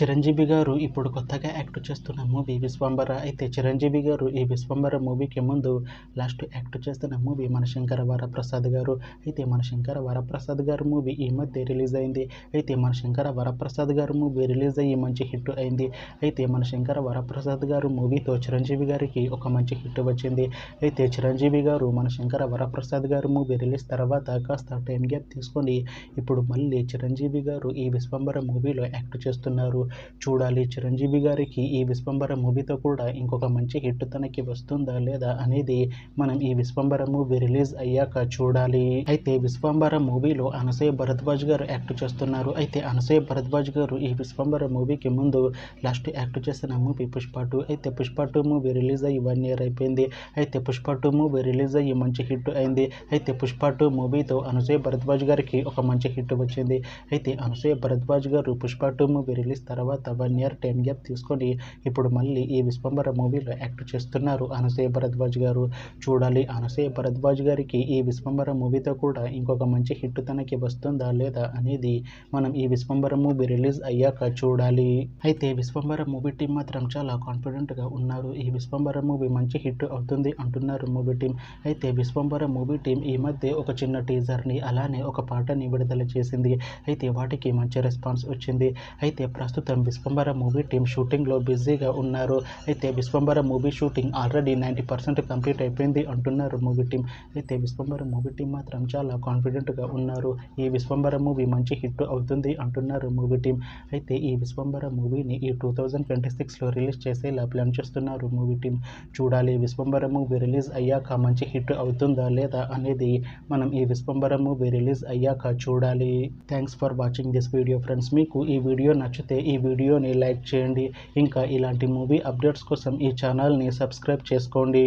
చిరంజీవి గారు ఇప్పుడు కొత్తగా యాక్ట్ చేస్తున్న మూవీ విశ్వంబర. అయితే చిరంజీవి గారు ఈ విశ్వంబర మూవీకి ముందు లాస్ట్ యాక్ట్ చేస్తున్న మూవీ మన శంకర వరప్రసాద్ గారు. అయితే మన శంకర వరప్రసాద్ గారు మూవీ ఈ మధ్య రిలీజ్ అయింది. అయితే మన శంకర వరప్రసాద్ గారు మూవీ రిలీజ్ అయ్యి మంచి హిట్ అయింది. అయితే మన శంకర వరప్రసాద్ గారు మూవీతో చిరంజీవి గారికి ఒక మంచి హిట్ వచ్చింది. అయితే చిరంజీవి గారు మన శంకర వరప్రసాద్ గారు మూవీ రిలీజ్ తర్వాత కాస్త టైం గ్యాప్ తీసుకొని ఇప్పుడు మళ్ళీ చిరంజీవి గారు ఈ విశ్వంబర మూవీలో యాక్ట్ చేస్తున్నారు. చూడాలి చిరంజీవి గారికి ఈ విశ్వంబర మూవీతో కూడా ఇంకొక మంచి హిట్ తనకి వస్తుందా లేదా అనేది మనం ఈ విశ్వంబర మూవీ రిలీజ్ అయ్యాక చూడాలి. అయితే విశ్వంబర మూవీలో అనసూయ భరద్వాజ్ గారు యాక్ట్ చేస్తున్నారు. అయితే అనసూయ భరద్వాజ్ గారు ఈ విశ్వంబర మూవీకి ముందు లాస్ట్ యాక్ట్ చేసిన మూవీ పుష్ప 2. అయితే పుష్ప 2 మూవీ రిలీజ్ అయ్యి 1 year అయిపోయింది. అయితే పుష్ప 2 మూవీ రిలీజ్ అయ్యి మంచి హిట్ అయింది. అయితే పుష్ప 2 మూవీతో అనసూయ భరద్వాజ్ గారికి ఒక మంచి హిట్ వచ్చింది. అయితే అనసూయ భరద్వాజ్ గారు పుష్ప 2 మూవీ రిలీజ్ తర్వాత 1 year టైం గ్యాప్ తీసుకొని ఇప్పుడు మళ్ళీ ఈ విశ్వంబర మూవీలో యాక్ట్ చేస్తున్నారు అనసూయ భరద్వాజ్ గారు. చూడాలి అనసూయ భరద్వాజ్ గారికి ఈ విశ్వంబర మూవీతో కూడా ఇంకొక మంచి హిట్ తనకి వస్తుందా లేదా అనేది మనం ఈ విశ్వంబర మూవీ రిలీజ్ అయ్యాక చూడాలి. అయితే విశ్వంబర మూవీ టీం మాత్రం చాలా కాన్ఫిడెంట్గా ఉన్నారు. ఈ విశ్వంబర మూవీ మంచి హిట్ అవుతుంది అంటున్నారు మూవీ టీం. అయితే విశ్వంబర మూవీ టీం ఈ మధ్య ఒక చిన్న టీజర్ని అలానే ఒక పాటని విడుదల చేసింది. అయితే వాటికి మంచి రెస్పాన్స్ వచ్చింది. అయితే ప్రస్తుతం విశ్వంబర మూవీ టీం షూటింగ్లో బిజీగా ఉన్నారు. అయితే Vishwambhara movie shooting already 90% complete అయిపోయింది అంటున్నారు మూవీ టీం. అయితే విశ్వంబర మూవీ టీం మాత్రం చాలా కాన్ఫిడెంట్గా ఉన్నారు. ఈ విశ్వంబర మూవీ మంచి హిట్ అవుతుంది అంటున్నారు మూవీ టీం. అయితే ఈ విశ్వంబర మూవీని ఈ 2026లో రిలీజ్ చేసేలా ప్లాన్ చేస్తున్నారు మూవీ టీం. చూడాలి విశ్వంబర మూవీ రిలీజ్ అయ్యాక మంచి హిట్ అవుతుందా లేదా అనేది మనం ఈ విశ్వంబర మూవీ రిలీజ్ అయ్యాక చూడాలి. Thanks for watching this video friends. మీకు ఈ వీడియో నచ్చితే ఈ వీడియోని లైక్ చేయండి. ఇంకా ఇలాంటి మూవీ అప్డేట్స్ కోసం ఈ ఛానల్ని సబ్స్క్రైబ్ చేసుకోండి.